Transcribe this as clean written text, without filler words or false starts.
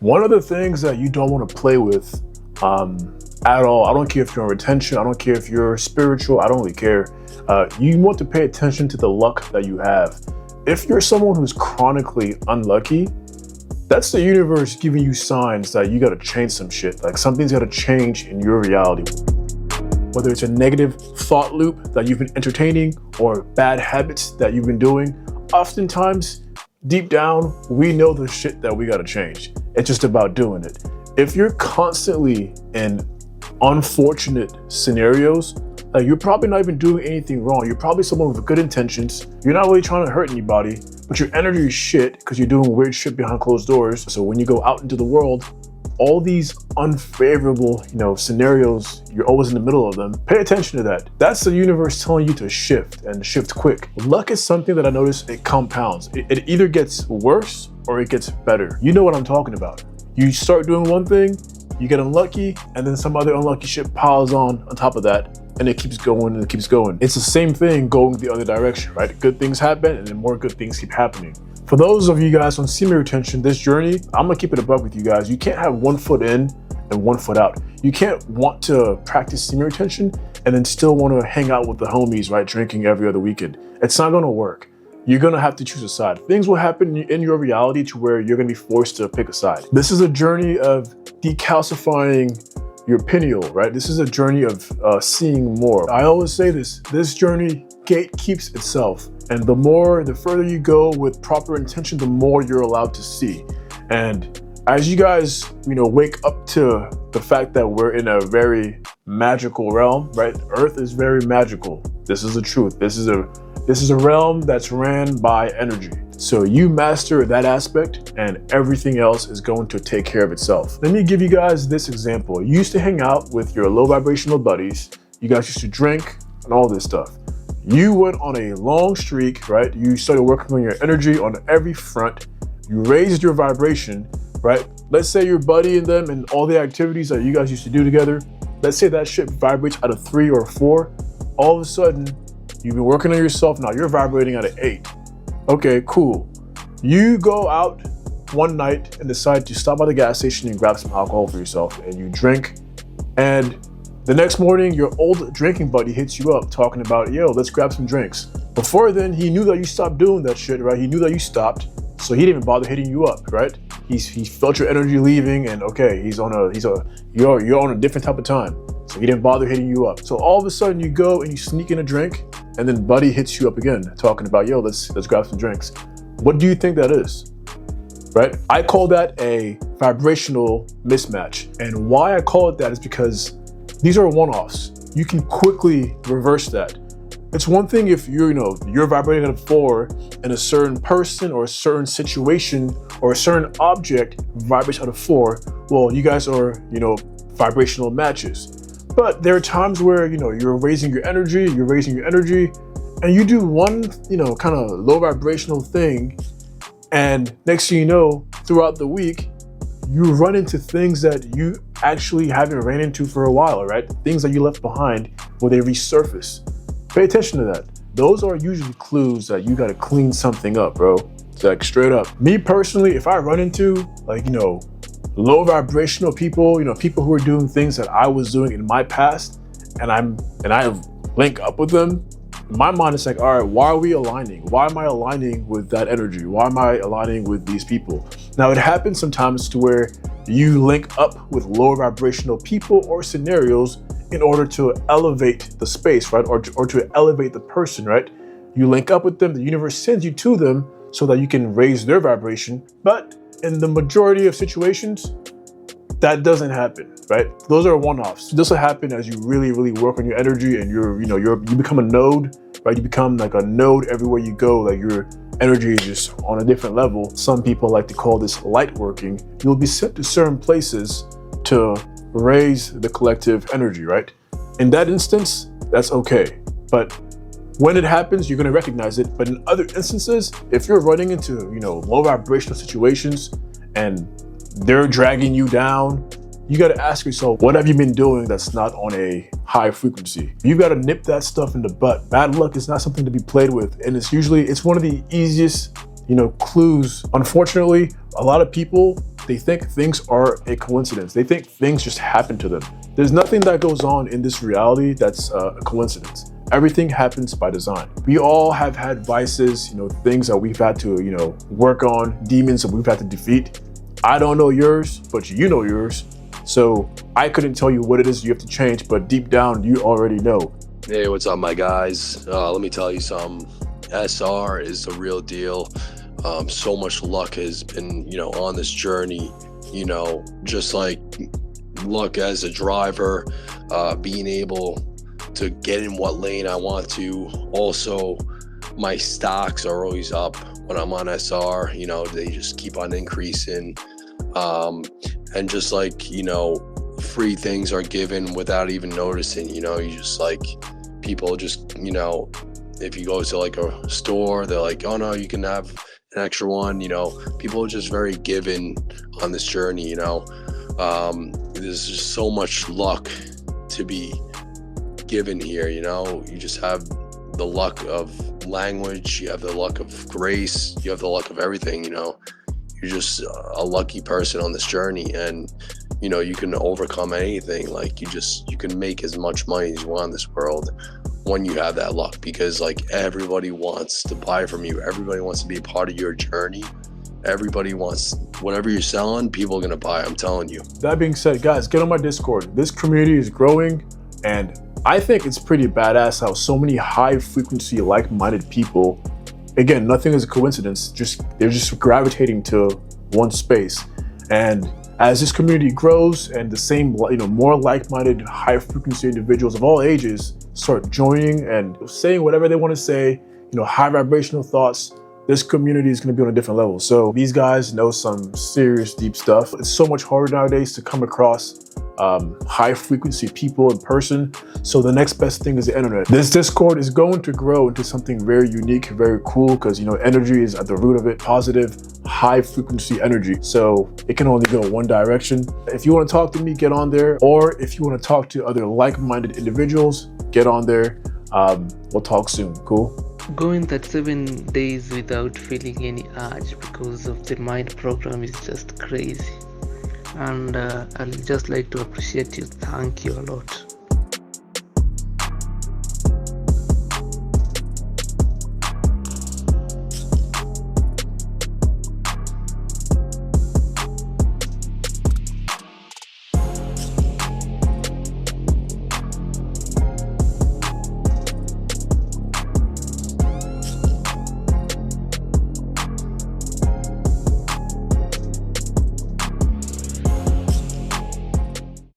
One of the things that you don't want to play with at all, I don't care if you're on retention, I don't care if you're spiritual, I don't really care. You want to pay attention to the luck that you have. If you're someone who's chronically unlucky, that's the universe giving you signs that you gotta change some shit. Like something's gotta change in your reality. Whether it's a negative thought loop that you've been entertaining or bad habits that you've been doing, oftentimes, deep down, we know the shit that we gotta change. It's just about doing it. If you're constantly in unfortunate scenarios, like you're probably not even doing anything wrong. You're probably someone with good intentions. You're not really trying to hurt anybody, but your energy is shit because you're doing weird shit behind closed doors. So when you go out into the world, all these unfavorable, scenarios, you're always in the middle of them. Pay attention to that. That's the universe telling you to shift and shift quick. Luck is something that I notice it compounds. It either gets worse or it gets better. You know what I'm talking about. You start doing one thing, you get unlucky, and then some other unlucky shit piles on top of that, and it keeps going and it keeps going. It's the same thing going the other direction, right? Good things happen and then more good things keep happening. For those of you guys on semen retention, this journey, I'm gonna keep it above with you guys. You can't have 1 foot in and 1 foot out. You can't want to practice semen retention and then still want to hang out with the homies, right? Drinking every other weekend. It's not gonna work. You're gonna have to choose a side. Things will happen in your reality to where you're gonna be forced to pick a side. This is a journey of decalcifying your pineal, right? This is a journey of seeing more. I always say this journey gatekeeps itself. And the further you go with proper intention, the more you're allowed to see. And as you guys, wake up to the fact that we're in a very magical realm, right? Earth is very magical. This is the truth. This is a realm that's ran by energy. So you master that aspect and everything else is going to take care of itself. Let me give you guys this example. You used to hang out with your low vibrational buddies. You guys used to drink and all this stuff. You went on a long streak, right? You started working on your energy on every front. You raised your vibration, right? Let's say your buddy and them and all the activities that you guys used to do together, let's say that shit vibrates at a 3 or a 4. All of a sudden, you've been working on yourself, now you're vibrating at an 8. Okay, cool. You go out one night and decide to stop by the gas station and grab some alcohol for yourself and you drink, and the next morning, your old drinking buddy hits you up talking about, yo, let's grab some drinks. Before then, he knew that you stopped doing that shit, right? He knew that you stopped, so he didn't even bother hitting you up, right? He felt your energy leaving, and okay, you're on a different type of time, so he didn't bother hitting you up. So all of a sudden, you go and you sneak in a drink, and then buddy hits you up again, talking about, yo, let's grab some drinks. What do you think that is? Right? I call that a vibrational mismatch, and why I call it that is because these are one-offs. You can quickly reverse that. It's one thing if you're vibrating at a 4 and a certain person or a certain situation or a certain object vibrates at a 4. Well, you guys are, vibrational matches. But there are times where, you're raising your energy, and you do one, kind of low vibrational thing. And next thing you know, throughout the week, you run into things that you actually haven't ran into for a while, right? Things that you left behind where they resurface. Pay attention to that. Those are usually clues that you gotta clean something up, bro. It's like straight up. Me personally, if I run into low vibrational people, people who are doing things that I was doing in my past, and I link up with them, my mind is like, all right, why are we aligning? Why am I aligning with that energy? Why am I aligning with these people? Now, it happens sometimes to where you link up with lower vibrational people or scenarios in order to elevate the space, right? Or to elevate the person, right? You link up with them, the universe sends you to them so that you can raise their vibration. But in the majority of situations, that doesn't happen, right? Those are one-offs. This will happen as you really, really work on your energy and you become a node, right? You become like a node everywhere you go, like your energy is just on a different level. Some people like to call this light working. You'll be sent to certain places to raise the collective energy, right? In that instance, that's okay. But when it happens, you're gonna recognize it. But in other instances, if you're running into, low vibrational situations and they're dragging you down, you got to ask yourself, what have you been doing that's not on a high frequency? You got to nip that stuff in the butt. Bad luck is not something to be played with. And it's one of the easiest, clues. Unfortunately, a lot of people, they think things are a coincidence. They think things just happen to them. There's nothing that goes on in this reality that's a coincidence. Everything happens by design. We all have had vices, things that we've had to, work on, demons that we've had to defeat. I don't know yours, but you know yours. So I couldn't tell you what it is you have to change, but deep down, you already know. Hey, what's up, my guys? Let me tell you something. SR is the real deal. So much luck has been, on this journey, just like luck as a driver, being able to get in what lane I want to. Also, my stocks are always up when I'm on SR, they just keep on increasing. And just like, free things are given without even noticing, you just like, people just, if you go to like a store, they're like, oh no, you can have an extra one, people are just very given on this journey, there's just so much luck to be given here, you just have the luck of language, you have the luck of grace, you have the luck of everything, you're just a lucky person on this journey, and you can overcome anything. Like you can make as much money as you want in this world when you have that luck, because like everybody wants to buy from you, everybody wants to be a part of your journey, everybody wants whatever you're selling, people are gonna buy, I'm telling you. That being said, guys, get on my Discord. This community is growing, and I think it's pretty badass how so many high frequency like-minded people, again, nothing is a coincidence, they're just gravitating to one space. And as this community grows and the same, more like-minded high frequency individuals of all ages start joining and saying whatever they want to say, high vibrational thoughts, this community is going to be on a different level. So these guys know some serious deep stuff. It's so much harder nowadays to come across high frequency people in person. So the next best thing is the internet. This Discord is going to grow into something very unique, very cool, because energy is at the root of it, positive, high frequency energy. So it can only go one direction. If you want to talk to me, get on there. Or if you want to talk to other like-minded individuals, get on there. We'll talk soon. Cool? Going that 7 days without feeling any urge because of the mind program is just crazy. And I'd just like to appreciate you. Thank you a lot.